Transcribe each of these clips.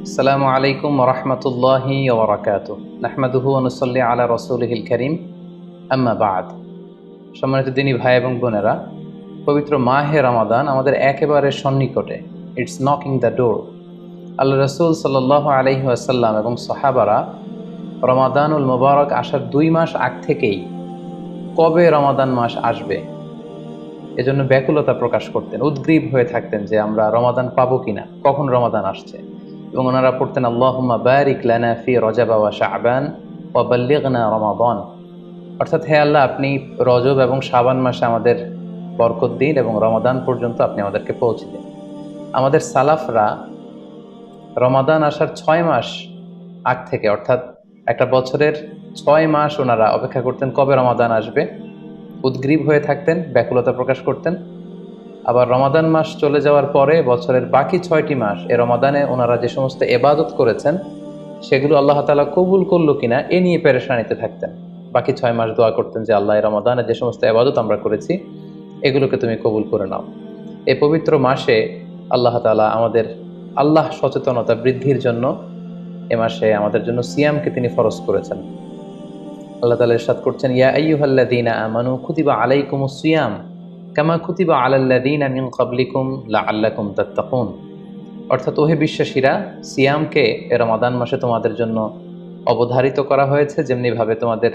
আসসালামু আলাইকুম রহমতুল্লাহি ওবরাকাতুহু নাহমাদুহু ওয়া নুসাল্লি আলা রাসূলিহিল কারীম আম্মা বা'দ। সম্মানিত দিনী ভাই এবং বোনেরা, পবিত্র মাহে রমাদান আমাদের একেবারে সন্নিকটে। It's knocking the door. Allah রাসূল সাল্লাল্লাহু আলাইহি ওয়াসাল্লাম এবং সাহাবারা রমাদানুল মুবারক আসার 2 মাস আগ থেকেই কবে রমাদান মাস আসবে এজন্য ব্যাকুলতা প্রকাশ করতেন, উদ্গ্রীব হয়ে থাকতেন যে আমরা রমাদান পাবো কিনা, কখন রমাদান আসছে। এবং ওনারা পড়তেন আল্লাহুম্মা বারিক লানা ফি রজব ওয়া শাবান ওয়া বাল্লিগনা রমাদান। অর্থাৎ হে আল্লাহ, আপনি রজব এবং শাবান মাসে আমাদের বরকত দিন এবং রমাদান পর্যন্ত আপনি আমাদেরকে পৌঁছে দিন। আমাদের সালাফরা রমাদান আসার 6 মাস আগ থেকে, অর্থাৎ একটা বছরের 6 মাস ওনারা অপেক্ষা করতেন কবে রমাদান আসবে, উদ্গ্রীব হয়ে থাকতেন, ব্যাকুলতা প্রকাশ করতেন। আবার রমাদান মাস চলে যাওয়ার পরে বছরের বাকি 6টি মাস এ রমাদানে ওনারা যে সমস্ত এবাদত করেছেন সেগুলো আল্লাহ তাআলা কবুল করলো কিনা এ নিয়ে পেরেশানিতে থাকতেন। বাকি 6 মাস দোয়া করতেন যে আল্লাহ, এই রমাদানে যে সমস্ত এবাদত আমরা করেছি এগুলোকে তুমি কবুল করে নাও। এই পবিত্র মাসে আল্লাহ তাআলা আমাদের আল্লাহ সচেতনতা বৃদ্ধির জন্য এ মাসে আমাদের জন্য সিয়ামকে তিনি ফরজ করেছেন। আল্লাহ তাআলা ইরশাদ করছেন, ইয়া আইয়ুহাল্লাযীনা আমানু কুতিবা আলাইকুমুস সিয়াম কামা কুতিবা আলাল্লাযীনা মিন ক্বাবলিকুম লাআল্লাকুম তাত্তাকুন। অর্থাৎ ওহে বিশ্বাসীরা, সিয়ামকে এ রমাদান মাসে তোমাদের জন্য অবধারিত করা হয়েছে, যেমনিভাবে তোমাদের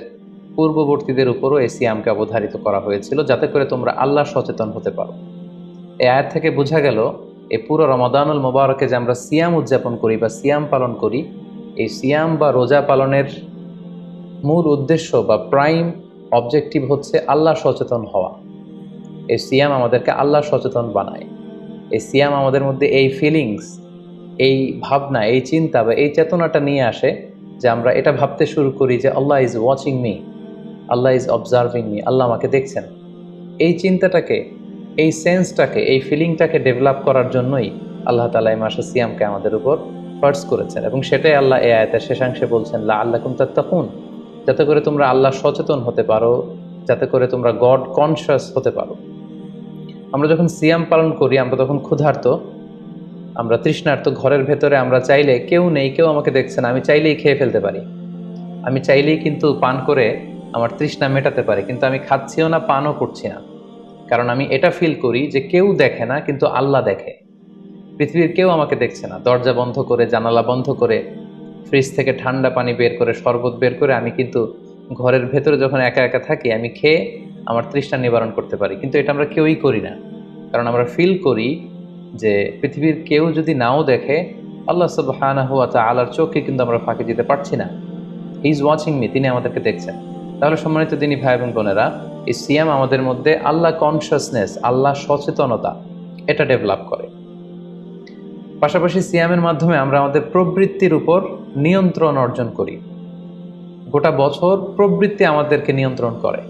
পূর্ববর্তীদের উপরও এই সিয়ামকে অবধারিত করা হয়েছিল, যাতে করে তোমরা আল্লাহ সচেতন হতে পারো। এই আয়াত থেকে বোঝা গেল এই পুরো রমাদানুল মুবারকে যে আমরা সিয়াম উদযাপন করি বা সিয়াম পালন করি, এই সিয়াম বা রোজা পালনের মূল উদ্দেশ্য বা প্রাইম অবজেক্টিভ হচ্ছে আল্লাহ সচেতন হওয়া। এই সিয়াম আমাদেরকে আল্লাহ সচেতন বানায়। এই সিয়াম আমাদের মধ্যে এই ফিলিংস, এই ভাবনা, এই চিন্তা বা এই চেতনাটা নিয়ে আসে যে আমরা এটা ভাবতে শুরু করি যে Allah is watching me, Allah is observing me, Allah আমাকে দেখছেন। এই চিন্তাটাকে, এই সেন্সটাকে, এই ফিলিংটাকে ডেভেলপ করার জন্যই আল্লাহ তাআলা এই মাসে সিয়ামকে আমাদের উপর ফার্জ করেছেন। এবং সেটাই আল্লাহ এই আয়াতের শেষাংশে বলছেন, লাআল্লাকুম তাত্তাকুন, যাতে করে তোমরা আল্লাহ সচেতন হতে পারো, যাতে করে তোমরা গড কনশাস হতে পারো। আমরা যখন সিয়াম পালন করি আমরা তখন ক্ষুধার্ত, আমরা তৃষ্ণার্ত। ঘরের ভেতরে আমরা চাইলে, কেউ নেই, কেউ আমাকে দেখছে না, আমি চাইলেই খেয়ে ফেলতে পারি। আমি চাইলেই কিন্তু পান করে আমার তৃষ্ণা মেটাতে পারি, কিন্তু আমি খাচ্ছিও না, পানও করছি না। কারণ আমি এটা ফিল করি যে কেউ দেখে না, কিন্তু আল্লাহ দেখে। পৃথিবীর কেউ আমাকে দেখছে না। দরজা বন্ধ করে, জানালা বন্ধ করে, ফ্রিজ থেকে ঠান্ডা পানি বের করে, শরবত বের করে আমি কিন্তু ঘরের ভেতরে যখন একা একা থাকি আমি খেয়ে আমার তৃষ্ণা নিবারণ করতে পারি। কিন্তু এটা আমরা কেউই করি না, কারণ আমরা ফিল করি যে পৃথিবীর কেউ যদি নাও দেখে, আল্লাহ সুবহানাহু ওয়া তাআলার চোখে কিন্তু আমরা ফাঁকি দিতে পারছি না। হি ইজ ওয়াচিং মি, তিনি আমাদেরকে দেখছেন। তাহলে সম্মানিত দিনী ভাই এবং বোনেরা, এই সিয়াম আমাদের মধ্যে আল্লাহ কনশাসনেস, আল্লাহ সচেতনতা এটা ডেভেলপ করে। পাশাপাশি সিয়ামের মাধ্যমে আমরা আমাদের প্রবৃত্তির উপর নিয়ন্ত্রণ অর্জন করি। গোটা বছর প্রবৃত্তি আমাদেরকে নিয়ন্ত্রণ করে,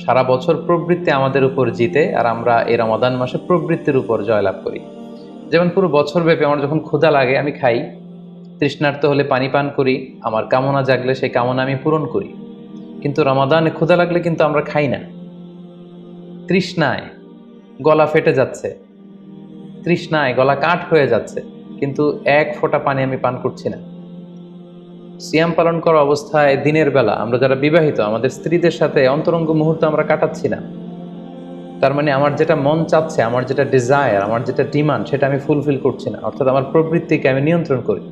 সারা বছর প্রবৃত্তি আমাদের উপর জিতে, আর আমরা এই রমাদান মাসে প্রবৃত্তির উপর জয়লাভ করি। যেমন পুরো বছর ব্যাপী আমার যখন ক্ষুধা লাগে আমি খাই, তৃষ্ণার্ত হলে পানি পান করি, আমার কামনা জাগলে সেই কামনা আমি পূরণ করি। কিন্তু রমাদানে ক্ষুধা লাগলে কিন্তু আমরা খাই না। তৃষ্ণায় গলা ফেটে যাচ্ছে, তৃষ্ণায় গলা কাঠ হয়ে যাচ্ছে, কিন্তু এক ফোঁটা পানি আমি পান করছি না। সিয়াম পালন করা অবস্থায় দিনের বেলা আমরা যারা বিবাহিত, আমাদের স্ত্রীদের সাথে অন্তরঙ্গ মুহূর্ত আমরা কাটাচ্ছি না। তার মানে আমার যেটা মন চাচ্ছে, আমার যেটা ডিজায়ার, আমার যেটা ডিমান্ড, সেটা আমি ফুলফিল করছি না। অর্থাৎ আমার প্রবৃত্তিকে আমি নিয়ন্ত্রণ করি।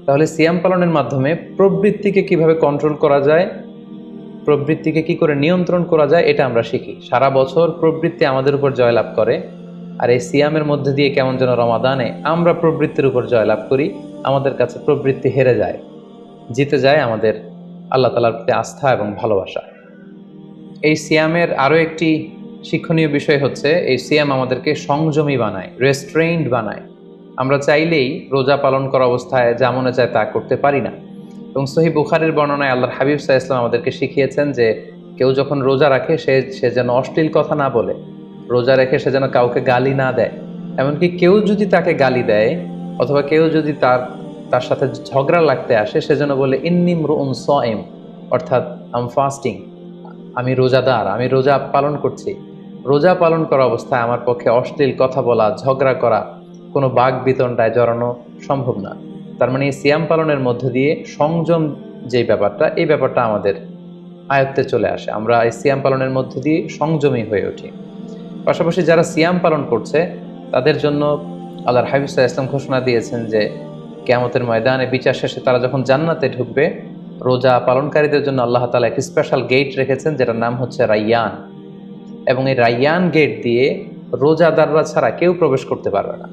তাহলে সিয়াম পালনের মাধ্যমে প্রবৃত্তিকে কিভাবে কন্ট্রোল করা যায়, প্রবৃত্তিকে কি করে নিয়ন্ত্রণ করা যায়, এটা আমরা শিখি। সারা বছর প্রবৃত্তি আমাদের উপর জয়লাভ করে, আর এই সিয়ামের মধ্যে দিয়ে কেমন যেন রমাদানে আমরা প্রবৃত্তির উপর জয়লাভ করি। আমাদের কাছে প্রবৃত্তি হেরে যায়, জিতে যায় আমাদের আল্লাহ তাআলার প্রতি আস্থা এবং ভালোবাসা। এই সিয়ামের আরও একটি শিক্ষণীয় বিষয় হচ্ছে, এই সিয়াম আমাদেরকে সংযমী বানায়, রেস্ট্রেইনড বানায়। আমরা চাইলেই রোজা পালন করা অবস্থায় যা মনে চায় তা করতে পারি না। এবং সহিহ বুখারীর বর্ণনায় আল্লাহর হাবিব সাল্লাল্লাহু আলাইহি ওয়াসাল্লাম আমাদেরকে শিখিয়েছেন যে কেউ যখন রোজা রাখে সে যেন অশ্লীল কথা না বলে, রোজা রেখে সে যেন কাউকে গালি না দেয়। এমনকি কেউ যদি তাকে গালি দেয় অথবা কেউ যদি তার সাথে ঝগড়া লাগতে আসে, সে যেন বলে ইন্নী ইমরুউন সাইম, অর্থাৎ আই এম ফাস্টিং, আমি রোজাদার, আমি রোজা পালন করছি। রোজা পালন করা অবস্থায় আমার পক্ষে অশ্লীল কথা বলা, ঝগড়া করা কোনো বাঘ বিতণ্ডায় জড়ানো সম্ভব না। তার মানে এই সিয়াম পালনের মধ্য দিয়ে সংযম যে ব্যাপারটা, এই ব্যাপারটা আমাদের আয়ত্তে চলে আসে। আমরা এই সিয়াম পালনের মধ্য দিয়ে সংযমী হয়ে উঠি। পাশাপাশি যারা সিয়াম পালন করছে তাদের জন্য আল্লাহর হাবিব সাল্লাল্লাহু আলাইহি ওয়াসাল্লাম ঘোষণা দিয়েছেন যে কিয়ামতের ময়দানে বিচার শেষে তারা যখন জান্নাতে ঢুকবে, রোজা পালনকারীদের জন্য আল্লাহ তাআলা একটি স্পেশাল গেট রেখেছেন যেটার নাম হচ্ছে রাইয়ান। এবং এই রাইয়ান গেট দিয়ে রোজাদাররা ছাড়া কেউ প্রবেশ করতে পারবে না।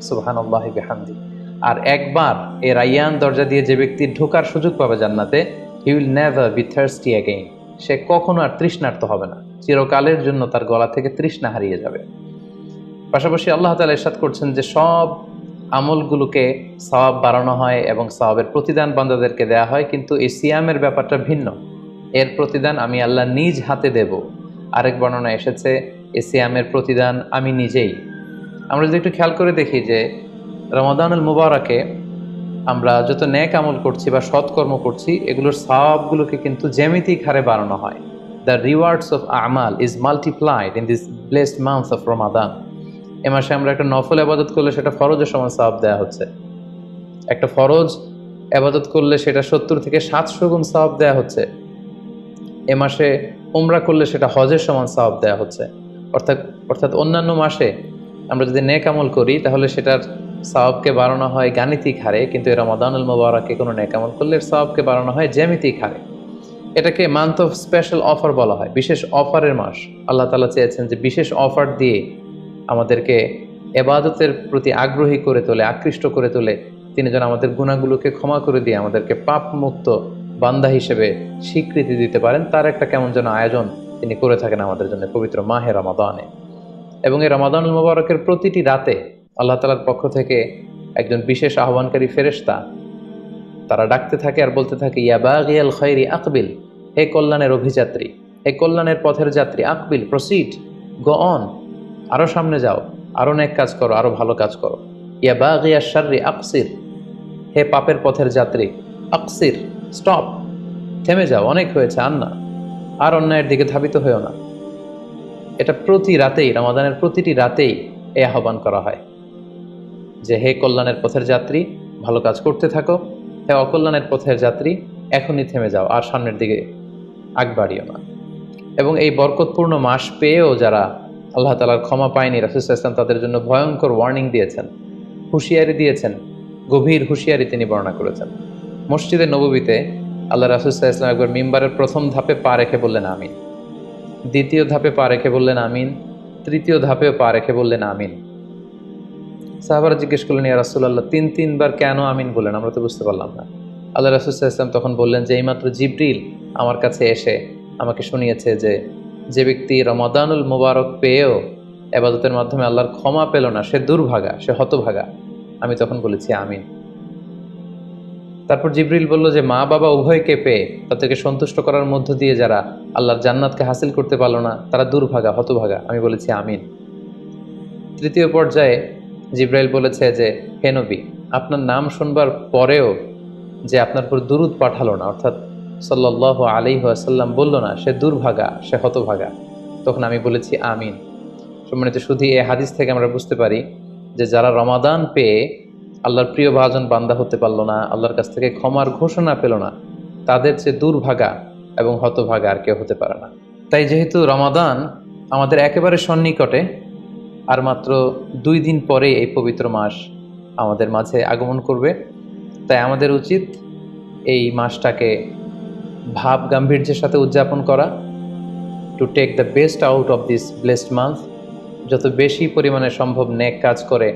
সুবহানাল্লাহি বিহামদি। আর একবার এই রাইয়ান দরজা দিয়ে যে ব্যক্তি ঢোকার সুযোগ পাবে জান্নাতে, he will never be thirsty again. সে কখনো আর তৃষ্ণার্ত হবে না, চিরকালের জন্য তার গলা থেকে তৃষ্ণা হারিয়ে যাবে। পাশাপাশি আল্লাহ তাআলা ইরশাদ করছেন যে সব আমলগুলোকে সওয়াব বাড়ানো হয় এবং সওয়াবের প্রতিদান বান্দাদেরকে দেয়া হয়, কিন্তু এই সিয়ামের ব্যাপারটা ভিন্ন। এর প্রতিদান আমি আল্লাহ নিজ হাতে দেব। আরেক বর্ণনা এসেছে এই সিয়ামের প্রতিদান আমি নিজেই। আমরা যদি একটু খেয়াল করে দেখি যে রমাদানুল মুবারাকে আমরা যত নেক আমল করছি বা সৎকর্ম করছি, এগুলোর সওয়াবগুলোকে কিন্তু জ্যামিতিক হারে বাড়ানো হয়। দ্য রিওয়ার্ডস অফ আমাল is multiplied in this blessed month of Ramadan. এ মাসে আমরা একটা নফল আবাদত করলে সেটা ফরজের সমান সওয়াব দেওয়া হচ্ছে। একটা ফরজ আবাদত করলে সেটা 70 থেকে 700 গুণ সওয়াব দেওয়া হচ্ছে। এ মাসে উমরা করলে সেটা হজের সমান সওয়াব দেওয়া হচ্ছে। অর্থাৎ অন্যান্য মাসে আমরা যদি নেক আমল করি তাহলে সেটার সওয়াবকে বাড়ানো হয় গাণিতিক হারে, কিন্তু এই রমাদানুল মুবারাকে কোনো নেক আমল করলে এর সওয়াবকে বাড়ানো হয় জ্যামিতিক হারে। এটাকে মান্থ অফ স্পেশাল অফার বলা হয়, বিশেষ অফারের মাস। আল্লাহ তাআলা চেয়েছেন যে বিশেষ অফার দিয়ে আমাদেরকে ইবাদতের প্রতি আগ্রহী করে তোলে, আকৃষ্ট করে তোলে। তিনি যেন আমাদের গুনাহগুলোকে ক্ষমা করে দিয়ে আমাদেরকে পাপ মুক্ত বান্দা হিসেবে স্বীকৃতি দিতে পারেন, তার একটা কেমন যেন আয়োজন তিনি করে থাকেন আমাদের জন্য পবিত্র মাহে রমাদানে। এবং এই রমাদানুল মুবারকের প্রতিটি রাতে আল্লাহ তাআলার পক্ষ থেকে একজন বিশেষ আহ্বানকারী ফেরেশতা তারা ডাকতে থাকে আর বলতে থাকে, ইয়া বাগিয়াল খায়রি আকবিল, হে কল্যাণের অভিযাত্রী, হে কল্যাণের পথের যাত্রী, আকবিল, প্রসিড, গো অন, আরো সামনে যাও, আরো নেক কাজ করো, আরো ভালো কাজ করো। ইয়া বাগিয়াশ শাররি আকসির, হে পাপের পথের যাত্রী, আকসির, স্টপ, থেমে যাও, অনেক হয়েছে, আর না, আর অন্যায়ের দিকে ধাবিত হয়েও না। এটা প্রতি রাতেই, রমাদানের প্রতিটি রাতেই এই আহ্বান করা হয় যে হে কল্যাণের পথের যাত্রী, ভালো কাজ করতে থাকো, হে অকল্যাণের পথের যাত্রী, এখনই থেমে যাও, আর সামনের দিকে আগ বাড়িও না। এবং এই বরকতপূর্ণ মাস পেয়েও যারা আল্লাহ তাআলার ক্ষমা পায়নি, রাসূল সাল্লাল্লাহু আলাইহি ওয়াসাল্লাম তাদের জন্য ভয়ঙ্কর ওয়ার্নিং দিয়েছেন, হুঁশিয়ারি দিয়েছেন, গভীর হুঁশিয়ারি তিনি বর্ণনা করেছেন। মসজিদে নববীতে আল্লাহ রাসূল সাল্লাল্লাহু আলাইহি ওয়াসাল্লাম একবার মিম্বারের প্রথম ধাপে পা রেখে বললেন আমিন, দ্বিতীয় ধাপে পা রেখে বললেন আমিন, তৃতীয় ধাপেও পা রেখে বললেন আমিন। সাহাবারা জিজ্ঞেস করলেন, ইয়া রাসূলুল্লাহ, তিনবার কেন আমিন বললেন? আমরা তো বুঝতে পারলাম না। আল্লাহ রাসূল সাল্লাল্লাহু আলাইহি ওয়াসাল্লাম তখন বললেন যে এইমাত্র জিবরিল আমার কাছে এসে আমাকে শুনিয়েছে যে ব্যক্তি রমাদানুল মুবারক পেয়েও ইবাদতের মাধ্যমে আল্লাহর ক্ষমা পেল না, সে দুর্ভাগা, সে হতভাগা। আমি তখন বলেছি আমিন। তারপর জিবরিল বলল যে মা বাবা উভয়কে পেয়ে তাদেরকে সন্তুষ্ট করার মধ্য দিয়ে যারা আল্লাহর জান্নাতকে হাসিল করতে পারলো না, তারা দুর্ভাগা, হতভাগা। আমি বলেছি আমিন। তৃতীয় পর্যায়ে জিবরাইল বলেছে যে হে নবী, আপনার নাম শুনবার পরেও যে আপনার উপর দুরূদ পাঠালো না, অর্থাৎ সাল্লাল্লাহু আলাইহি ওয়াসাল্লাম বলল না, সে দুর্ভাগা, সে হতভাগা। তখন আমি বলেছি আমিন। সম্মানিত শুধু এই হাদিস থেকে আমরা বুঝতে পারি যে যারা রমাদান পেয়ে আল্লাহর প্রিয় ভাজন বান্দা হতে পারলো না, আল্লাহর কাছ থেকে ক্ষমার ঘোষণা পেল না, তাদের চেয়ে দুর্ভাগা এবং হতভাগা আর কেউ হতে পারে না। তাই যেহেতু রমাদান আমাদের একেবারে সন্নিকটে, আর মাত্র 2 দিন পরে এই পবিত্র মাস আমাদের মাঝে আগমন করবে, তাই আমাদের উচিত এই মাসটাকে ভাব গাম্ভীর্যের সাথে উদযাপন করা, to take the best out of this blessed month. যত বেশি পরিমাণে সম্ভব নেক কাজ করে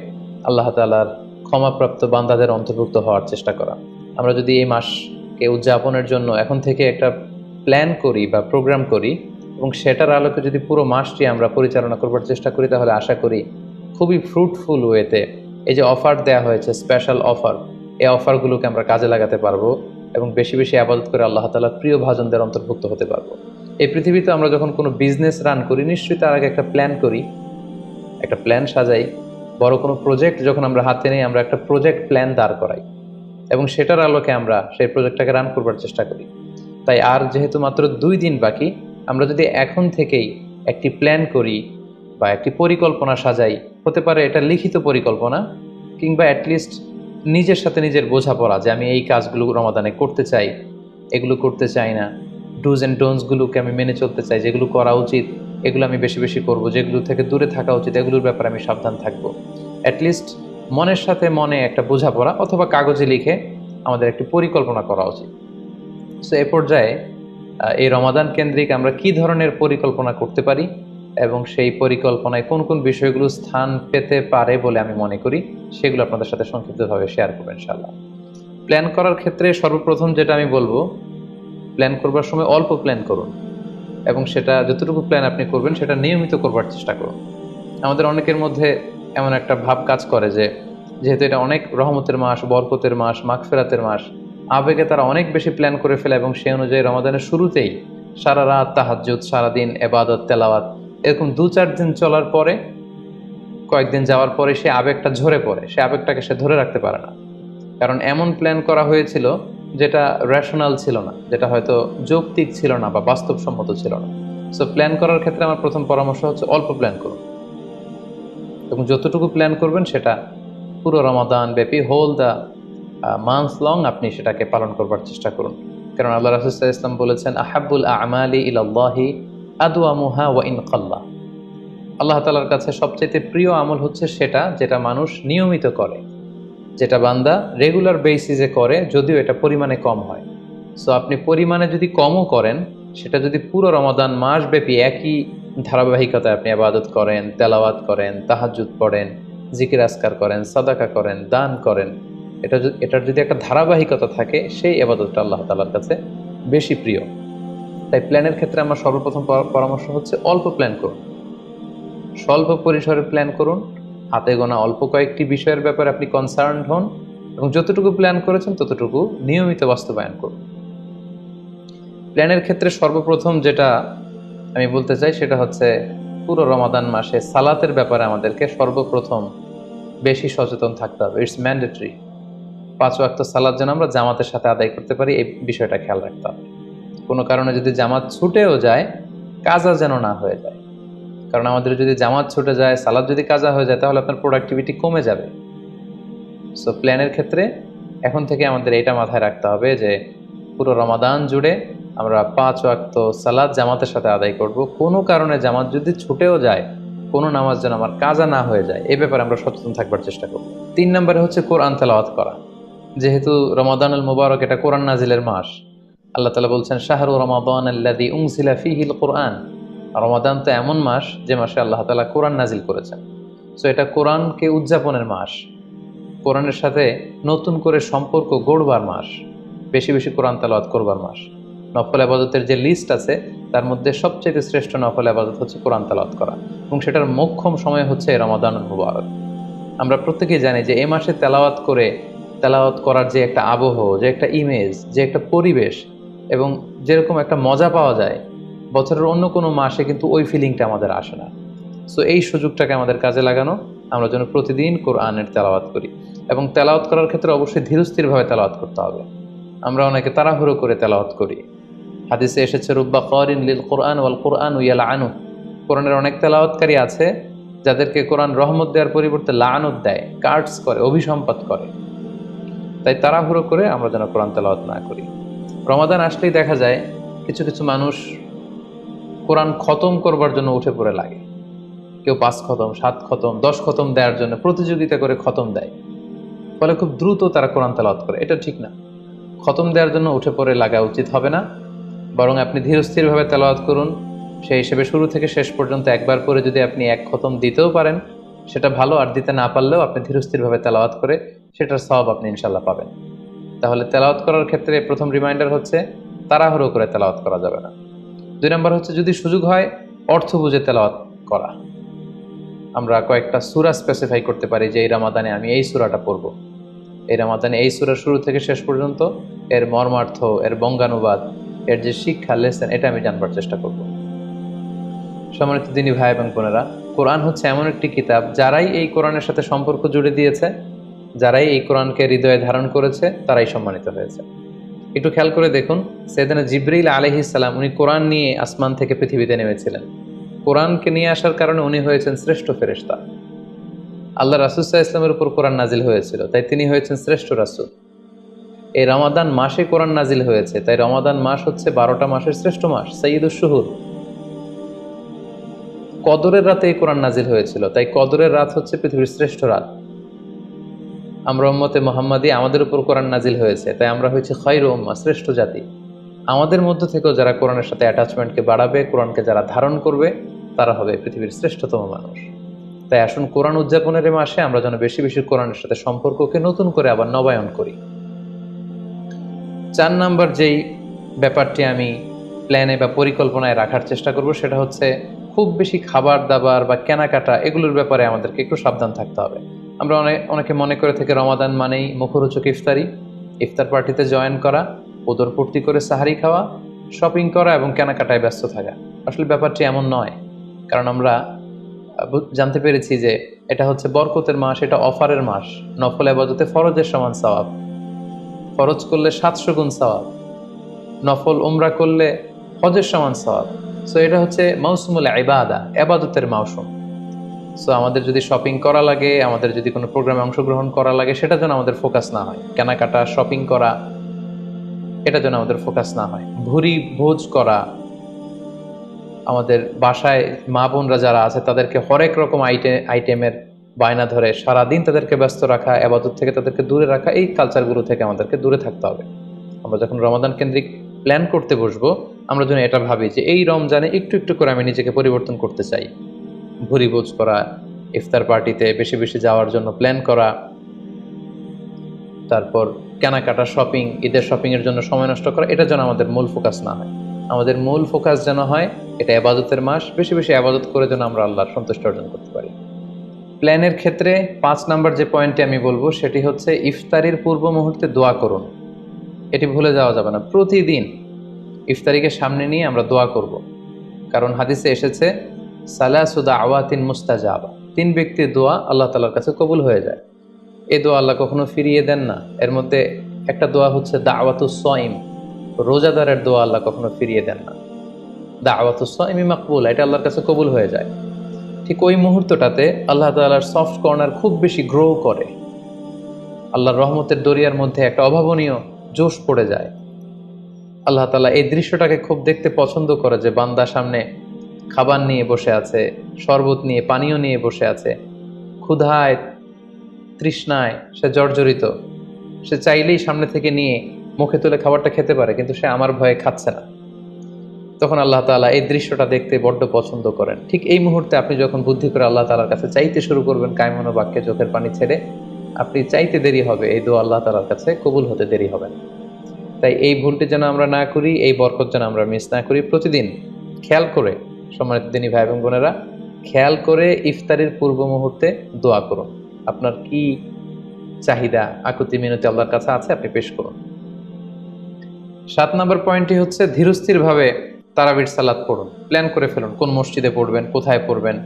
আল্লাহ তাআলার ক্ষমাপ্রাপ্ত বান্দাদের অন্তর্ভুক্ত হওয়ার চেষ্টা করা। আমরা যদি এই মাসকে উদযাপনের জন্য এখন থেকে একটা প্ল্যান করি বা প্রোগ্রাম করি এবং সেটার আলোকে যদি পুরো মাসটি আমরা পরিচালনা করবার চেষ্টা করি, তাহলে আশা করি খুবই ফ্রুটফুল ওয়েতে এই যে অফার দেওয়া হয়েছে, স্পেশাল অফার, এই অফারগুলোকে আমরা কাজে লাগাতে পারবো এবং বেশি বেশি ইবাদত করে আল্লাহ তাআলার প্রিয় ভাজনদের অন্তর্ভুক্ত হতে পারবো। এই পৃথিবীতে আমরা যখন কোনো বিজনেস রান করি, নিশ্চয়ই তার আগে একটা প্ল্যান করি, একটা প্ল্যান সাজাই। বড় কোনো প্রজেক্ট যখন আমরা হাতে নিই, আমরা একটা প্রজেক্ট প্ল্যান দাঁড় করাই এবং সেটার আলোকে আমরা সেই প্রজেক্টটাকে রান করবার চেষ্টা করি। তাই আর যেহেতু মাত্র 2 দিন বাকি, আমরা যদি এখন থেকেই একটি প্ল্যান করি বা একটি পরিকল্পনা সাজাই, হতে পারে এটা লিখিত পরিকল্পনা, কিংবা অ্যাটলিস্ট নিজের সাথে নিজের বোঝাপড়া যে আমি এই কাজগুলো রমাদানে করতে চাই, এগুলো করতে চাই না, ডুজ অ্যান্ড ডোন্টসগুলোকে আমি মেনে চলতে চাই, যেগুলো করা উচিত এগুলো আমি বেশি বেশি করব, যেগুলো থেকে দূরে থাকা উচিত এগুলোর ব্যাপারে আমি সাবধান থাকবো। অ্যাটলিস্ট মনের সাথে মনে একটা বোঝাপড়া অথবা কাগজে লিখে আমাদের একটি পরিকল্পনা করা উচিত। সো এ পর্যায়ে এই রমাদান কেন্দ্রিক আমরা কি ধরনের পরিকল্পনা করতে পারি এবং সেই পরিকল্পনায় কোন কোন বিষয়গুলো স্থান পেতে পারে বলে আমি মনে করি, সেগুলো আপনাদের সাথে সংক্ষিপ্তভাবে শেয়ার করবো ইনশাআল্লাহ। প্ল্যান করার ক্ষেত্রে সর্বপ্রথম যেটা আমি বলবো, প্ল্যান করবার সময় অল্প প্ল্যান করুন এবং সেটা যতটুকু প্ল্যান আপনি করবেন সেটা নিয়মিত করবার চেষ্টা করুন। আমাদের অনেকের মধ্যে এমন একটা ভাব কাজ করে যে যেহেতু এটা অনেক রহমতের মাস, বরকতের মাস, মাগফিরাতের মাস, আবেগে তারা অনেক বেশি প্ল্যান করে ফেলে এবং সেই অনুযায়ী রমাদানের শুরুতেই সারা রাত তাহাজ্জুদ, সারাদিন এবাদত তেলাওয়াত, এরকম 2-4 দিন চলার পরে, কয়েকদিন যাওয়ার পরে সে আবেগটা ঝরে পড়ে, সে আবেগটাকে সে ধরে রাখতে পারে না। কারণ এমন প্ল্যান করা হয়েছিল যেটা রেশনাল ছিল না, যেটা হয়তো যৌক্তিক ছিল না বা বাস্তবসম্মত ছিল না। সো প্ল্যান করার ক্ষেত্রে আমার প্রথম পরামর্শ হচ্ছে অল্প প্ল্যান করুন এবং যতটুকু প্ল্যান করবেন সেটা পুরো রমাদান ব্যাপী, হোল দ্য মান্থ লং আপনি সেটাকে পালন করবার চেষ্টা করুন। কারণ আল্লাহ রাসূল সাল্লাল্লাহু আলাইহি ওয়াসাল্লাম বলেছেন, আহাব্বুল আমালি ইলাল্লাহি আদওয়ামুহা ওয়া ইন কাল্লা। আল্লাহ তাআলার কাছে সবচেয়ে প্রিয় আমল হচ্ছে সেটা যেটা মানুষ নিয়মিত করে, যেটা বান্দা রেগুলার বেসিসে করে, যদিও এটা পরিমাণে কম হয়। সো আপনি পরিমাণে যদি কমও করেন, সেটা যদি পুরো রমাদান মাস ব্যাপী একই ধারাবাহিকতায় আপনি ইবাদত করেন, তেলাওয়াত করেন, তাহাজ্জুদ পড়েন, জিকির আজকার করেন, সাদাকা করেন, দান করেন, এটার যদি একটা ধারাবাহিকতা থাকে, সেই ইবাদতটা আল্লাহ তাআলার কাছে বেশি প্রিয়। তাই প্ল্যানের ক্ষেত্রে আমার সর্বপ্রথম পরামর্শ হচ্ছে অল্প প্ল্যান করুন, স্বল্প পরিসরে প্ল্যান করুন, হাতে গোনা অল্প কয়েকটি বিষয়ের ব্যাপারে আপনি কনসার্নড হন এবং যতটুকু প্ল্যান করেছেন ততটুকু নিয়মিত বাস্তবায়ন করুন। প্ল্যানের ক্ষেত্রে সর্বপ্রথম যেটা আমি বলতে চাই সেটা হচ্ছে পুরো রমাদান মাসে সালাতের ব্যাপারে আমাদেরকে সর্বপ্রথম বেশি সচেতন থাকতে হবে। It's mandatory. 5 ওয়াক্ত সালাত যেন আমরা জামাতের সাথে আদায় করতে পারি, এই বিষয়টা খেয়াল রাখতে হবে। কোনো কারণে যদি জামাত ছুটেও যায়, কাজা যেন না হয়ে যায়। কারণ আমাদের যদি জামাত ছুটে যায়, সালাত যদি কাজা হয়ে যায়, তাহলে আপনার প্রোডাক্টিভিটি কমে যাবে। সো প্ল্যানের ক্ষেত্রে এখন থেকে আমাদের এটা মাথায় রাখতে হবে যে পুরো রমাদান জুড়ে আমরা 5 ওয়াক্ত সালাত জামাতের সাথে আদায় করব। কোনো কারণে জামাত যদি ছুটেও যায়, কোনো নামাজ যেন আমার কাজা না হয়ে যায়, এই ব্যাপারে আমরা সচেতন থাকবার চেষ্টা করব। 3 নম্বরে হচ্ছে কোরআন তেলাওয়াত করা। যেহেতু রমাদানুল মুবারক, এটা কোরআন নাজিলের মাস। আল্লাহ তাআলা বলছেন, শাহরু রমাদান আল্লাযী উনজিলা ফীহিল কুরআন। রমাদান তো এমন মাস যে মাসে আল্লাহ তাআলা কোরআন নাজিল করেছেন। সো এটা কোরআনকে উদযাপনের মাস, কোরআনের সাথে নতুন করে সম্পর্ক গড়বার মাস, বেশি বেশি কোরআন তেলাওয়াত করবার মাস। নফল ইবাদতের যে লিস্ট আছে তার মধ্যে সবচেয়ে শ্রেষ্ঠ নফল ইবাদত হচ্ছে কোরআন তেলাওয়াত করা এবং সেটার মোক্ষম সময় হচ্ছে রমাদানুল মুবারক। আমরা প্রত্যেকেই জানি যে এই মাসে তেলাওয়াত করার যে একটা আবহ, যে একটা ইমেজ, যে একটা পরিবেশ এবং যেরকম একটা মজা পাওয়া যায়, বছরের অন্য কোনো মাসে কিন্তু ওই ফিলিংটা আমাদের আসে না। সো এই সুযোগটাকে আমাদের কাজে লাগানো, আমরা যেন প্রতিদিন কোরআনের তেলাওয়াত করি এবং তেলাওয়াত করার ক্ষেত্রে অবশ্যই ধীরস্থিরভাবে তেলাওয়াত করতে হবে। আমরা অনেকে তাড়াহুড়ো করে তেলাওয়াত করি। হাদিসে এসেছে, রুব্বা কারিন লিল কোরআন ওয়াল কোরআন ইয়ালআনু। কোরআনের অনেক তেলাওয়াতকারী আছে যাদেরকে কোরআন রহমত দেওয়ার পরিবর্তে লাআনত দেয়, কার্ডস করে, অভিসম্পাত করে। তাই তাড়াহুড়ো করে আমরা যেন কোরআন তেলাওয়াত না করি। রমাদান আসলেই দেখা যায় কিছু কিছু মানুষ কোরআন খতম করবার জন্য উঠে পড়ে লাগে। কেউ 5 খতম, 7 খতম, 10 খতম দেওয়ার জন্য প্রতিযোগিতা করে খতম দেয়, ফলে খুব দ্রুত তারা কোরআন তেলাওয়াত করে। এটা ঠিক না। খতম দেওয়ার জন্য উঠে পড়ে লাগা উচিত হবে না, বরং আপনি ধীরস্থিরভাবে তেলাওয়াত করুন। সেই হিসেবে শুরু থেকে শেষ পর্যন্ত একবার করে যদি আপনি 1 খতম দিতেও পারেন সেটা ভালো, আর দিতে না পারলেও আপনি ধীরস্থিরভাবে তেলাওয়াত করে সেটার সওয়াব আপনি ইনশাল্লাহ পাবেন। তাহলে তেলাওয়াত করার ক্ষেত্রে প্রথম রিমাইন্ডার হচ্ছে তাড়াহুড়ো করে তেলাওয়াত করা যাবে না। 2 নম্বর হচ্ছে যদি সুযোগ হয় অর্থ বুঝে তেলাওয়াত করা। আমরা কয়েকটা সূরা স্পেসিফাই করতে পারি যে এই রমাদানে আমি এই সূরাটা পড়ব, এই রমাদানে এই সূরা শুরু থেকে শেষ পর্যন্ত এর মর্মার্থ, এর বঙ্গানুবাদ, এর যে শিক্ষা লেসন, এটা আমি জানবার চেষ্টা করব। সম্মানিত দিনী ভাই এবং বোনেরা, কোরআন হচ্ছে এমন একটি কিতাব, যারাই এই কোরআনের সাথে সম্পর্ক জুড়ে দিয়েছে, যারাই এই কোরআনকে হৃদয়ে ধারণ করেছে, তারাই সম্মানিত হয়েছে। একটু খেয়াল করে দেখুন, সাইয়েদনা জিবরিল আলাইহিস সালাম, উনি কোরআন নিয়ে আসমান থেকে পৃথিবীতে নেমেছিলেন। কোরআনকে নিয়ে আসার কারণে উনি হয়েছেন শ্রেষ্ঠ ফেরেশতা। আল্লাহ রাসূল সাল্লাল্লাহু আলাইহি ওয়াসাল্লামের উপর কোরআন নাজিল হয়েছিল, তাই তিনি হয়েছেন শ্রেষ্ঠ রাসূল। এই রমাদান মাসে কোরআন নাজিল হয়েছে, তাই রমাদান মাস হচ্ছে 12টা মাসের শ্রেষ্ঠ মাস, সাইয়্যিদুশ শুহুর। কদরের রাতে এই কোরআন নাজিল হয়েছিল, তাই কদরের রাত হচ্ছে পৃথিবীর শ্রেষ্ঠ রাত। আমরা উম্মতে মুহাম্মাদি, আমাদের উপর কোরআন নাজিল হয়েছে, তাই আমরা হয়েছি খায়রু উম্মাহ, শ্রেষ্ঠ জাতি। আমাদের মধ্য থেকেও যারা কোরআনের সাথে অ্যাটাচমেন্টকে বাড়াবে, কোরআনকে যারা ধারণ করবে, তারা হবে পৃথিবীর শ্রেষ্ঠতম মানুষ। তাই আসুন কোরআন উদযাপনের এই মাসে আমরা যেন বেশি বেশি কোরআনের সাথে সম্পর্ককে নতুন করে আবার নবায়ন করি। 4 নাম্বার যেই ব্যাপারটি আমি প্ল্যানে বা পরিকল্পনায় রাখার চেষ্টা করব, সেটা হচ্ছে খুব বেশি খাবার দাবার বা কেনাকাটা এগুলোর ব্যাপারে আমাদেরকে একটু সাবধান থাকতে হবে। আমরা অনেকে মনে করে থেকে রমাদান মানেই মুখরোচক ইফতারি, ইফতার পার্টিতে জয়েন করা, উদরপূর্তি করে সাহারি খাওয়া, শপিং করা এবং কেনাকাটায় ব্যস্ত থাকা। আসলে ব্যাপারটি এমন নয়, কারণ আমরা জানতে পেরেছি যে এটা হচ্ছে বরকতের মাস, এটা অফারের মাস। নফল ইবাদতে ফরজের সমান সওয়াব, ফরজ করলে 700 গুণ সওয়াব, নফল উমরা করলে হজের সমান সওয়াব। সো এটা হচ্ছে মৌসুমুল ইবাদা, ইবাদতের মৌসুম। সো আমাদের যদি শপিং করা লাগে, আমাদের যদি কোনো প্রোগ্রামে অংশগ্রহণ করা লাগে, সেটা যেন আমাদের ফোকাস না হয়। কেনাকাটা, শপিং করা, এটা যেন আমাদের ফোকাস না হয়। ভুরি ভোজ করা, আমাদের বাসায় মা বোনরা যারা আছে তাদেরকে হরেক রকম আইটেমের বায়না ধরে সারাদিন তাদেরকে ব্যস্ত রাখা, ইবাদত থেকে তাদেরকে দূরে রাখা, এই কালচারগুলো থেকে আমাদেরকে দূরে থাকতে হবে। আমরা যখন রমাদান কেন্দ্রিক প্ল্যান করতে বসবো, আমরা যেন এটা ভাবি যে এই রমজানে একটু একটু করে আমি নিজেকে পরিবর্তন করতে চাই। ভুরি ভোজ করা, ইফতার পার্টিতে বেশি বেশি যাওয়ার জন্য প্ল্যান করা, তারপর কেনাকাটা, শপিং, ঈদের শপিংয়ের জন্য সময় নষ্ট করা, এটা যেন আমাদের মূল ফোকাস না হয়। আমাদের মূল ফোকাস যেন হয় এটা ইবাদতের মাস, বেশি বেশি ইবাদত করে যেন আমরা আল্লাহর সন্তুষ্টি অর্জন করতে পারি। প্ল্যানের ক্ষেত্রে 5 নাম্বার যে পয়েন্টটি আমি বলবো সেটি হচ্ছে ইফতারির পূর্ব মুহূর্তে দোয়া করুন। এটি ভুলে যাওয়া যাবে না। প্রতিদিন ইফতারিকে সামনে নিয়ে আমরা দোয়া করব, কারণ হাদিসে এসেছে সালাসু দাওয়াতিন মুস্তাজাবা, 3 ব্যক্তির দোয়া আল্লাহ তাআলার কাছে কবুল হয়ে যায়। এই দোয়া আল্লাহ কখনো ফিরিয়ে দেন না। এর মধ্যে একটা দোয়া হচ্ছে দাওয়াতুস সাইম, রোজাদারের দোয়া আল্লাহ কখনো ফিরিয়ে দেন না। দাওয়াতুস সাইমি মাকবুল, এটা আল্লাহর কাছে কবুল হয়ে যায়। ঠিক ওই মুহূর্তটাতে আল্লাহ তাআলার সফট কর্নার খুব বেশি গ্রো করে, আল্লাহর রহমতের দরিয়ার মধ্যে একটা অভাবনীয় জোশ পড়ে যায়। আল্লাহ তাআলা এই দৃশ্যটাকে খুব দেখতে পছন্দ করে যে বান্দা সামনে খাবার নিয়ে বসে আছে, শরবত নিয়ে, পানীয় নিয়ে বসে আছে, ক্ষুধায় তৃষ্ণায় সে জর্জরিত, সে চাইলেই সামনে থেকে নিয়ে মুখে তুলে খাবারটা খেতে পারে, কিন্তু সে আমার ভয়ে খাচ্ছে না। তখন আল্লাহ তাআলা এই দৃশ্যটা দেখতে বড্ড পছন্দ করেন। ঠিক এই মুহূর্তে আপনি যখন বুদ্ধি করে আল্লাহ তাআলার কাছে চাইতে শুরু করবেন, কায়মনো বাক্যে চোখের পানি ছেড়ে, আপনি চাইতে দেরি হবে, এই দোয়া আল্লাহ তাআলার কাছে কবুল হতে দেরি হবে না। তাই এই ভুলটি যেন আমরা না করি, এই বরকত যেন আমরা মিস না করি। প্রতিদিন খেয়াল করে, সম্মানিত দিনী ভাই এবং বোনেরা, খেয়াল করে ইফতারির পূর্ব মুহূর্তে দোয়া করুন। আপনার কি চাহিদা, আকুতি মিনতি আল্লাহর কাছে আছে, আপনি পেশ করুন। 7 নম্বর পয়েন্টটি হচ্ছে ধীরস্থিরভাবে তারাবির সালাত পড়ুন। প্ল্যান করে ফেলুন কোন মসজিদে পড়বেন, কোথায় পড়বেন,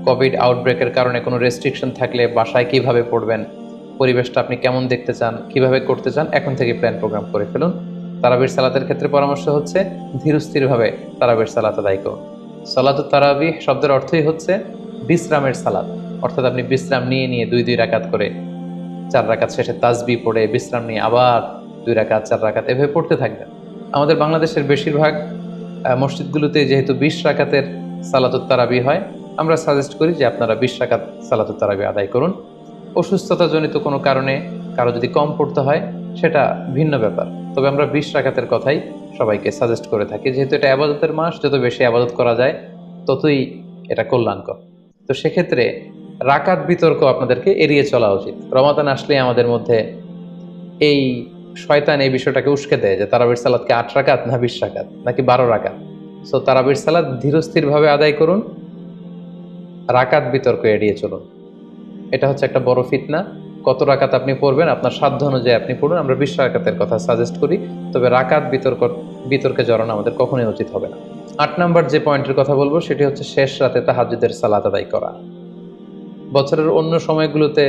কোভিড আউটব্রেকের কারণে কোনো রেস্ট্রিকশন থাকলে বাসায় কিভাবে পড়বেন, পরিবেশটা আপনি কেমন দেখতে চান, কিভাবে করতে চান, এখন থেকে প্ল্যান প্রোগ্রাম করে ফেলুন। তারাবির সালাতের ক্ষেত্রে পরামর্শ হচ্ছে ধীরস্থিরভাবে তারাবির সালাত আদায় করুন। সালাতুত তারাবিহ শব্দের অর্থই হচ্ছে বিশ্রামের সালাত, অর্থাৎ আপনি বিশ্রাম নিয়ে নিয়ে 2 রাকাত করে, 4 রাকাত শেষে তাসবিহ পড়ে বিশ্রাম নিয়ে আবার 2 রাকাত, 4 রাকাত এভাবে পড়তে থাকবেন। আমাদের বাংলাদেশের বেশিরভাগ মসজিদগুলোতে যেহেতু 20 রাকাতের সালাতুত তারাবিহ হয়, আমরা সাজেস্ট করি যে আপনারা 20 রাকাত সালাতুত তারাবিহ আদায় করুন। অসুস্থতাজনিত কোনো কারণে কারো যদি কম পড়তে হয় সেটা ভিন্ন ব্যাপার, তবে আমরা 20 রাকাতের কথাই সবাইকে সাজেস্ট করে থাকি, যেহেতু এটা ইবাদতের মাস, যত বেশি ইবাদত করা যায় ততই এটা কল্যাণকর। তো সেক্ষেত্রে রাকাত বিতর্ক আপনাদেরকে এড়িয়ে চলা উচিত। রমাদান আসলে আমাদের মধ্যে এই শয়তান এই বিষয়টাকে উস্কে দেয় যে তারাবির সালাতকে 8 রাকাত না 20 রাকাত নাকি 12 রাকাত। সো তারাবির সালাত ধীরস্থিরভাবে আদায় করুন, রাকাত বিতর্ক এড়িয়ে চলুন। এটা হচ্ছে একটা বড় ফিতনা। কত রাকাত আপনি পড়বেন আপনার সাধ্য অনুযায়ী আপনি পড়ুন। আমরা 20 রাকাতের কথা সাজেস্ট করি, তবে রাকাত বিতর্কে জড়ানো আমাদের কখনোই উচিত হবে না। 8 নম্বর যে পয়েন্টের কথা বলবো সেটি হচ্ছে শেষ রাতে তাহাজ্জুদের সালাত আদায় করা। বছরের অন্য সময়গুলোতে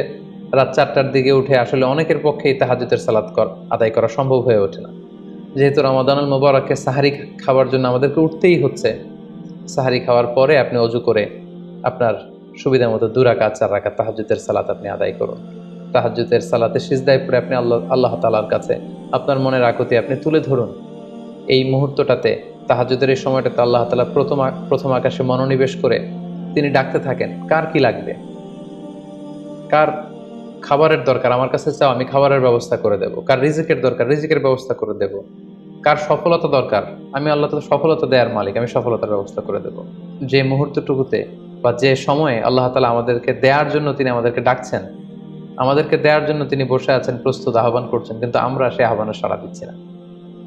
রাত 4টার দিকে উঠে আসলে অনেকের পক্ষেই তাহাজ্জুদের সালাত আদায় করা সম্ভব হয়ে ওঠে না। যেহেতু রমাদানুল মুবারকে সাহারি খাবার জন্য আমাদেরকে উঠতেই হচ্ছে, সাহারি খাওয়ার পরে আপনি অজু করে আপনার সুবিধা মতো 2 রাকাত 4 রাকাত তাহাজ্জুদের সালাত আপনি আদায় করুন। তাহাজ্জুদের সালাতে সিজদায় পড়ে আপনি আল্লাহ তাআলার কাছে আপনার মনের আকুতি আপনি তুলে ধরুন। এই মুহূর্তটাতে তাহাজ্জুদের এই সময়টাতে আল্লাহ তাআলা প্রথম আকাশে মনোনিবেশ করে তিনি ডাকতে থাকেন, কার কি লাগবে, কার খাবারের দরকার আমার কাছে চাও, আমি খাবারের ব্যবস্থা করে দেব, কার রিজিকের দরকার রিজিকের ব্যবস্থা করে দেব, কার সফলতা দরকার, আমি আল্লাহ তাআলা সফলতা দেওয়ার মালিক, আমি সফলতার ব্যবস্থা করে দেব। যে মুহূর্তটুকুতে বা যে সময়ে আল্লাহ তাআলা আমাদেরকে দেওয়ার জন্য তিনি আমাদেরকে ডাকছেন, আমাদেরকে দেওয়ার জন্য তিনি বসে আছেন, প্রস্তুত আহ্বান করছেন, কিন্তু আমরা সেই আহ্বানে সাড়া দিচ্ছি না।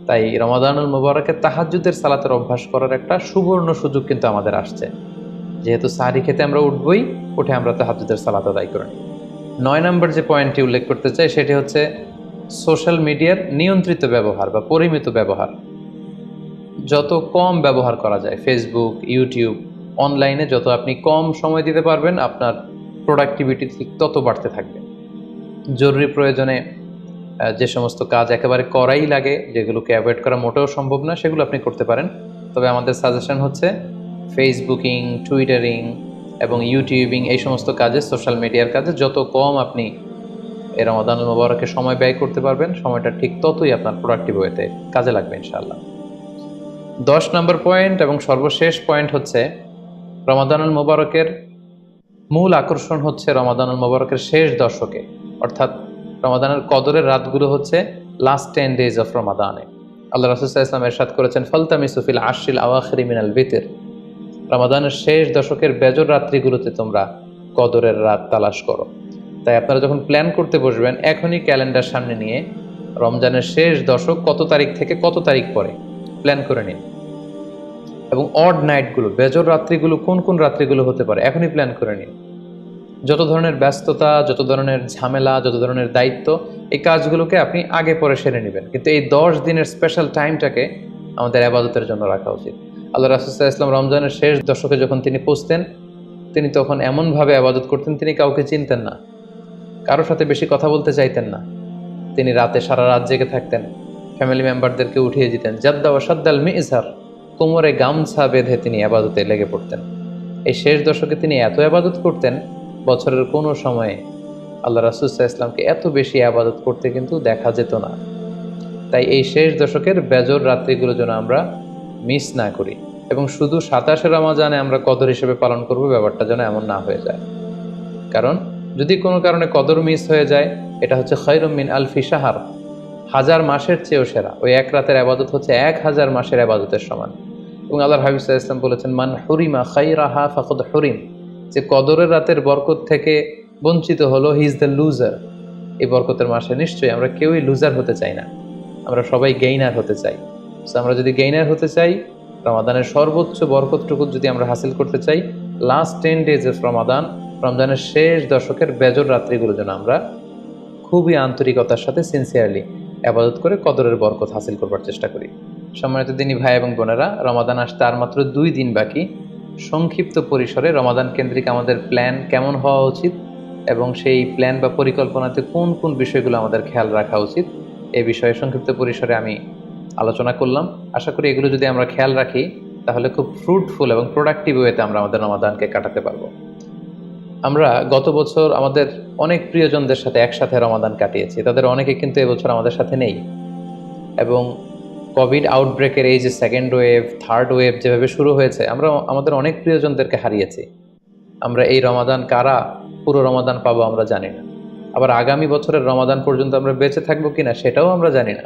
তাই রমাদানুল মুবারকে তাহাজ্জুদের সালাতের অভ্যাস করার একটা সুবর্ণ সুযোগ কিন্তু আমাদের আসছে। যেহেতু সাহারি খেতে আমরা উঠবই, উঠে আমরা তাহাজ্জুদের সালাত আদায় করে নিই। 9 নম্বর যে পয়েন্টটি উল্লেখ করতে চাই সেটি হচ্ছে সোশ্যাল মিডিয়ার নিয়ন্ত্রিত ব্যবহার বা পরিমিত ব্যবহার। যত কম ব্যবহার করা যায় ফেসবুক, ইউটিউব, অনলাইনে যত আপনি কম সময় দিতে পারবেন আপনার প্রোডাক্টিভিটি ঠিক তত বাড়তে থাকবে। জরুরি প্রয়োজনে যে সমস্ত কাজ একেবারে করাই লাগে, যেগুলোকে অ্যাভয়েড করা মোটেও সম্ভব না, সেগুলো আপনি করতে পারেন। তবে আমাদের সাজেশন হচ্ছে ফেসবুকিং, টুইটারিং এবং ইউটিউবিং এই সমস্ত কাজে, সোশ্যাল মিডিয়ার কাজে যত কম আপনি এই রমাদানুল মুবারকে সময় ব্যয় করতে পারবেন, সময়টা ঠিক ততই আপনার প্রোডাক্টিভ ওয়েতে কাজে লাগবে ইনশাআল্লাহ। 10 নম্বর পয়েন্ট এবং সর্বশেষ পয়েন্ট হচ্ছে রমাদানুল মুবারকের মূল আকর্ষণ হচ্ছে রমাদানুল মুবারকের শেষ দশকে, অর্থাৎ রমাদানের কদরের রাতগুলো হচ্ছে লাস্ট 10 ডেজ অফ রমাদানে। আল্লাহ রাসূল সাল্লাল্লাহু আলাইহি ওয়াসাল্লাম ইরশাদ করেছেন, ফালতামিসু ফিল আশরিল আওয়াখিরি মিনাল বিতর, রমাদানের শেষ দশকের বেজর রাত্রিগুলোতে তোমরা কদরের রাত তালাশ করো। তাই আপনারা যখন প্ল্যান করতে বসবেন, এখনই ক্যালেন্ডার সামনে নিয়ে রমজানের শেষ দশক কত তারিখ থেকে কত তারিখ পরে প্ল্যান করে নিন, এবং অড নাইটগুলো, বেজর রাত্রিগুলো কোন কোন রাত্রিগুলো হতে পারে এখনই প্ল্যান করে নিন। যত ধরনের ব্যস্ততা, যত ধরনের ঝামেলা, যত ধরনের দায়িত্ব, এই কাজগুলোকে আপনি আগে পরে সেরে নেবেন, কিন্তু এই 10 দিনের স্পেশাল টাইমটাকে আমাদের ইবাদতের জন্য রাখা উচিত। আল্লাহ রাসূল সাল্লাল্লাহু আলাইহি ওয়াসাল্লাম রমজানের শেষ দশকে যখন তিনি পৌঁছতেন, তিনি তখন এমনভাবে ইবাদত করতেন, তিনি কাউকে চিনতেন না, কারোর সাথে বেশি কথা বলতে চাইতেন না। তিনি রাতে সারা রাত জেগে থাকতেন, ফ্যামিলি মেম্বারদেরকে উঠিয়ে দিতেন, জাদ্দা ওয়া সাদ্দাল মিজহার, কোমরে গামছা বেঁধে তিনি ইবাদতে লেগে পড়তেন। এই শেষ দশকে তিনি এত ইবাদত করতেন, বছরের কোনো সময়ে আল্লাহ রাসূল সাল্লাল্লাহু আলাইহি ওয়াসাল্লামকে এত বেশি ইবাদত করতে কিন্তু দেখা যেত না। তাই এই শেষ দশকের বেজর রাত্রিগুলো যেন আমরা মিস না করি, এবং শুধু 27 রমজানে আমরা কদর হিসেবে পালন করব, ব্যাপারটা যেন এমন না হয়ে যায়। কারণ যদি কোনো কারণে কদর মিস হয়ে যায়, এটা হচ্ছে খায়রুম মিন আলফি শাহর, 1000 মাসের চেয়েও সেরা। ওই এক রাতের ইবাদত হচ্ছে 1000 মাসের ইবাদতের সমান। এবং আল্লাহর হাবিব সাল্লাল্লাহু আলাইহি ওয়াসাল্লাম বলেছেন, মান হুরিমা খায়রাহা ফাকাদ হুরিম, যে কদরের রাতের বরকত থেকে বঞ্চিত হলো, হি ইজ দ্য লুজার। এই বরকতের মাসে নিশ্চয়ই আমরা কেউই লুজার হতে চাই না, আমরা সবাই গেইনার হতে চাই। আমরা যদি গেইনার হতে চাই, রমাদানের সর্বোচ্চ বরকতটুকু যদি আমরা হাসিল করতে চাই, লাস্ট 10 ডেজ অফ রমাদান, রমজানের শেষ দশকের বেজর রাত্রিগুলো যেন আমরা খুবই আন্তরিকতার সাথে সিনসিয়ারলি ইবাদত করে কদরের বরকত হাসিল করবার চেষ্টা করি। সম্মানিত দিনী ভাই এবং বোনেরা, রমাদান আসতে আর মাত্র 2 দিন বাকি। সংক্ষিপ্ত পরিসরে রমাদান কেন্দ্রিক আমাদের প্ল্যান কেমন হওয়া উচিত এবং সেই প্ল্যান বা পরিকল্পনাতে কোন কোন বিষয়গুলো আমাদের খেয়াল রাখা উচিত, এই বিষয়ে সংক্ষিপ্ত পরিসরে আমি আলোচনা করলাম। আশা করি এগুলো যদি আমরা খেয়াল রাখি, তাহলে খুব ফ্রুটফুল এবং প্রোডাক্টিভ ওয়েতে আমরা আমাদের রমাদানকে কাটাতে পারবো। আমরা গত বছর আমাদের অনেক প্রিয়জনদের সাথে একসাথে রমাদান কাটিয়েছি, তাদের অনেকে কিন্তু এবছর আমাদের সাথে নেই, এবং কোভিড আউটব্রেকের এই যে সেকেন্ড ওয়েভ, থার্ড ওয়েভ যেভাবে শুরু হয়েছে, আমরা আমাদের অনেক প্রিয়জনদেরকে হারিয়েছি। আমরা এই রমাদান কারা পুরো রমাদান পাবো আমরা জানি না, আবার আগামী বছরের রমাদান পর্যন্ত আমরা বেঁচে থাকবো কিনা সেটাও আমরা জানি না।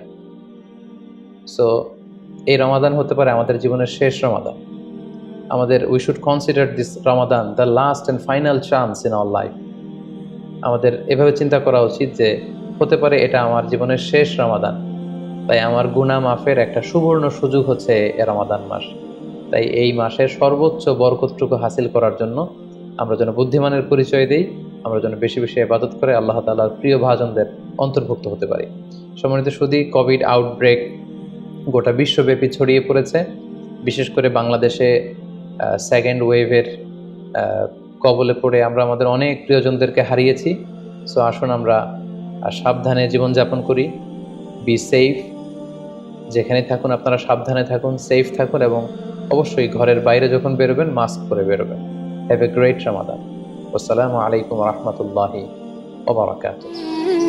সো এই রমাদান হতে পারে আমাদের জীবনের শেষ রমাদান। আমাদের we should consider this Ramadan the last and final chance in our life. আমাদের এভাবে চিন্তা করা উচিত যে হতে পারে এটা আমার জীবনের শেষ রমাদান, তাই আমার গুনাহ মাফের একটা সুবর্ণ সুযোগ হচ্ছে এ রমাদান মাস। তাই এই মাসের সর্বোচ্চ বরকতটুকু হাসিল করার জন্য আমরা যেন বুদ্ধিমানের পরিচয় দিই, আমরা যেন বেশি বেশি ইবাদত করে আল্লাহ তাআলার প্রিয় ভাজনদের অন্তর্ভুক্ত হতে পারি। সম্মানিত শুধু কোভিড আউটব্রেক গোটা বিশ্বব্যাপী ছড়িয়ে পড়েছে, বিশেষ করে বাংলাদেশে সেকেন্ড ওয়েভের কবলে পড়ে আমরা আমাদের অনেক প্রিয়জনদেরকে হারিয়েছি। সো আসুন আমরা সাবধানে জীবনযাপন করি, বি সেফ। যেখানে থাকুন আপনারা সাবধানে থাকুন, সেফ থাকুন, এবং অবশ্যই ঘরের বাইরে যখন বেরোবেন মাস্ক পরে বেরোবেন। হ্যাভ এ গ্রেট রমাদান। আসসালামু আলাইকুম রহমতুল্লাহি ওয়া বারাকাতুহু।